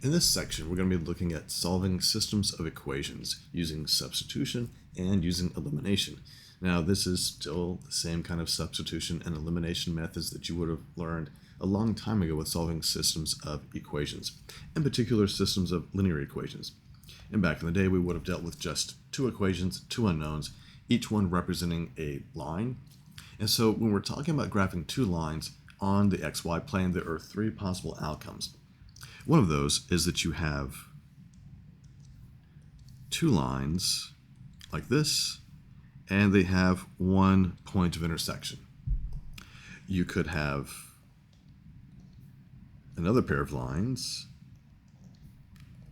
In this section, we're going to be looking at solving systems of equations using substitution and using elimination. Now, this is still the same kind of substitution and elimination methods that you would have learned a long time ago with solving systems of equations, in particular systems of linear equations. And back in the day, we would have dealt with just two equations, two unknowns, each one representing a line. And so when we're talking about graphing two lines on the xy plane, there are three possible outcomes. One of those is that you have two lines like this, and they have one point of intersection. You could have another pair of lines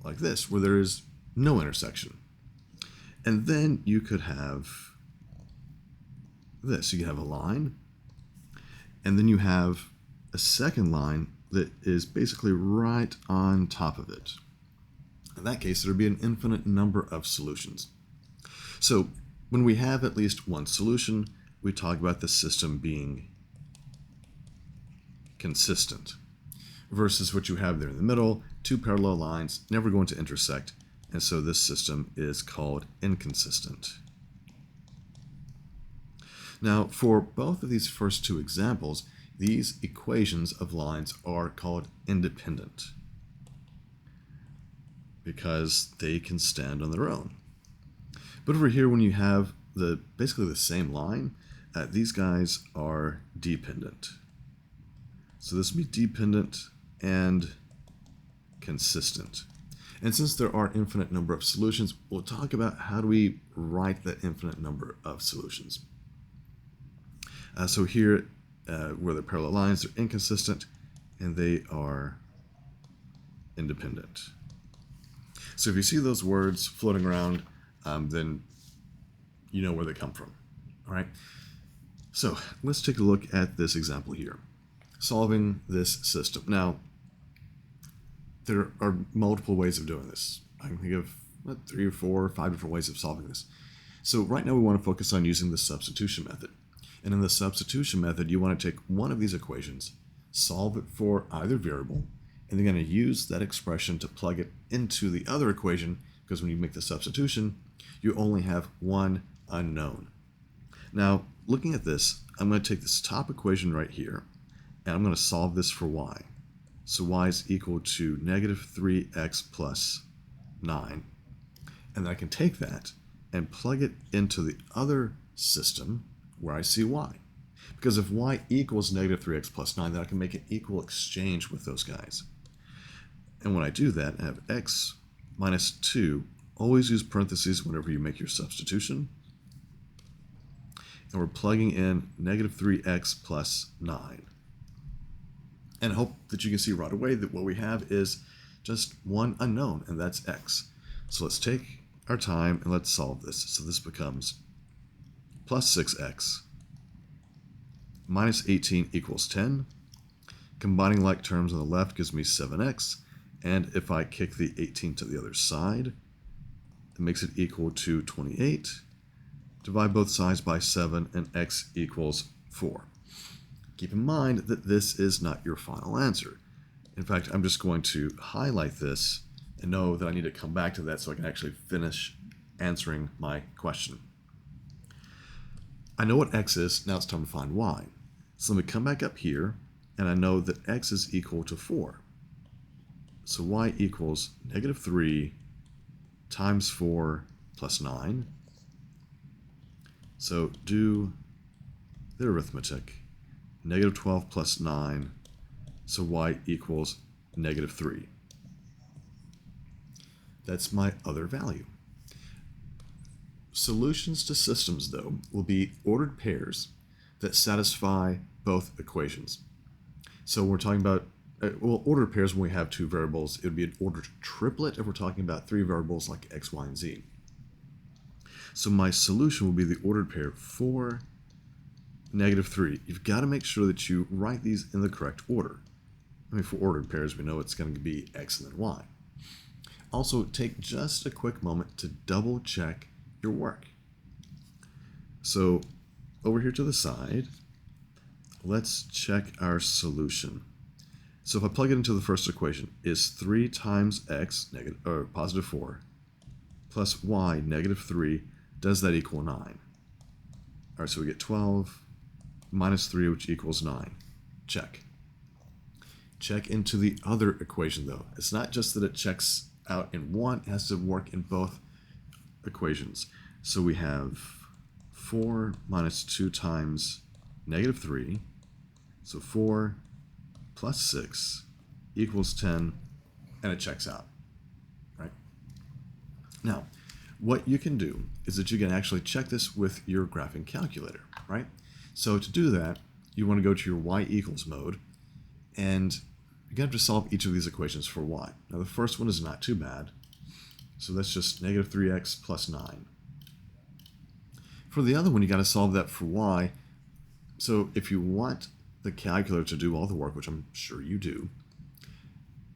like this, where there is no intersection. And then you could have this. You could have a line, and then you have a second line that is basically right on top of it. In that case, there would be an infinite number of solutions. So when we have at least one solution, we talk about the system being consistent, versus what you have there in the middle, two parallel lines never going to intersect, and so this system is called inconsistent. Now, for both of these first two examples, these equations of lines are called independent because they can stand on their own. But over here, when you have basically the same line, these guys are dependent. So this would be dependent and consistent. And since there are infinite number of solutions, we'll talk about how do we write that infinite number of solutions. So here, where the parallel lines are inconsistent and they are independent. So if you see those words floating around, then you know where they come from. All right. So let's take a look at this example here, solving this system. Now, there are multiple ways of doing this. I can think of 3 or 4 or 5 different ways of solving this. So right now we want to focus on using the substitution method. And in the substitution method, you want to take one of these equations, solve it for either variable, and then you're going to use that expression to plug it into the other equation, because when you make the substitution, you only have one unknown. Now, looking at this, I'm going to take this top equation right here, and I'm going to solve this for y. So y is equal to negative 3x plus 9. And then I can take that and plug it into the other system where I see y. Because if y equals negative 3x plus 9, then I can make an equal exchange with those guys. And when I do that, I have x minus 2. Always use parentheses whenever you make your substitution. And we're plugging in negative 3x plus 9. And I hope that you can see right away that what we have is just one unknown, and that's x. So let's take our time and let's solve this. So this becomes plus 6x minus 18 equals 10. Combining like terms on the left gives me 7x. And if I kick the 18 to the other side, it makes it equal to 28. Divide both sides by 7, and x equals 4. Keep in mind that this is not your final answer. In fact, I'm just going to highlight this and know that I need to come back to that so I can actually finish answering my question. I know what x is, now it's time to find y. So let me come back up here, and I know that x is equal to 4. So y equals negative 3 times 4 plus 9. So do the arithmetic. Negative 12 plus 9, so y equals negative 3. That's my other value. Solutions to systems, though, will be ordered pairs that satisfy both equations. So we're talking about, ordered pairs when we have two variables. It would be an ordered triplet if we're talking about 3 variables like x, y, and z. So my solution will be the ordered pair 4, negative 3. You've got to make sure that you write these in the correct order. I mean, for ordered pairs, we know it's going to be x and then y. Also, take just a quick moment to double check your work. So over here to the side, let's check our solution. So if I plug it into the first equation, is 3 times x, negative, or positive 4, plus y, negative 3, does that equal 9? All right, so we get 12 minus 3, which equals 9. Check. Check into the other equation, though. It's not just that it checks out in one, it has to work in both equations. So we have 4 minus 2 times negative 3. So 4 plus 6 equals 10, and it checks out, right? Now, what you can do is that you can actually check this with your graphing calculator, right? So to do that, you want to go to your y equals mode, and you're going to have to solve each of these equations for y. Now the first one is not too bad, so that's just negative 3x plus 9. For the other one, you got to solve that for y. So if you want the calculator to do all the work, which I'm sure you do,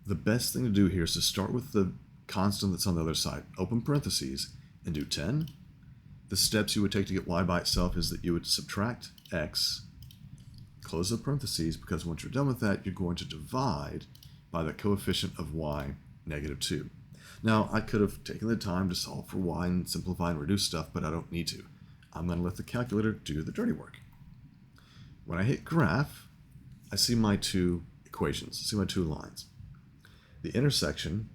the best thing to do here is to start with the constant that's on the other side, open parentheses, and do 10. The steps you would take to get y by itself is that you would subtract x, close the parentheses, because once you're done with that, you're going to divide by the coefficient of y, negative 2. Now, I could have taken the time to solve for y and simplify and reduce stuff, but I don't need to. I'm going to let the calculator do the dirty work. When I hit graph, I see my two equations, I see my two lines. The intersection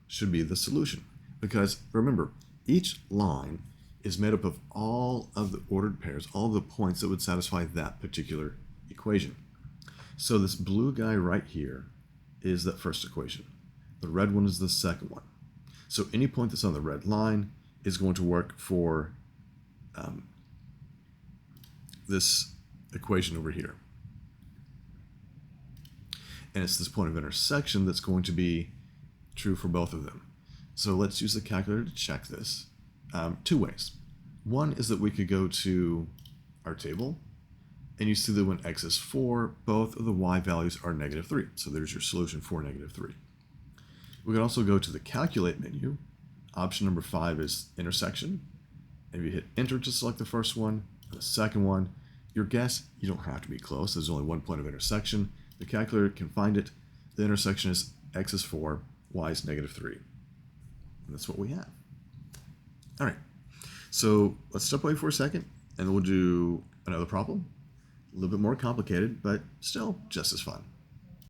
should be the solution, because remember, each line is made up of all of the ordered pairs, all the points that would satisfy that particular equation. So this blue guy right here is that first equation. The red one is the second one. So any point that's on the red line is going to work for this equation over here. And it's this point of intersection that's going to be true for both of them. So let's use the calculator to check this. Two ways. One is that we could go to our table, and you see that when x is 4, both of the y values are negative 3. So there's your solution for negative 3. We could also go to the calculate menu. Option number 5 is intersection. And if you hit enter to select the first one, the second one, your guess, you don't have to be close. There's only one point of intersection. The calculator can find it. The intersection is x is 4, y is negative 3. And that's what we have. All right, so let's step away for a second, and we'll do another problem. A little bit more complicated, but still just as fun.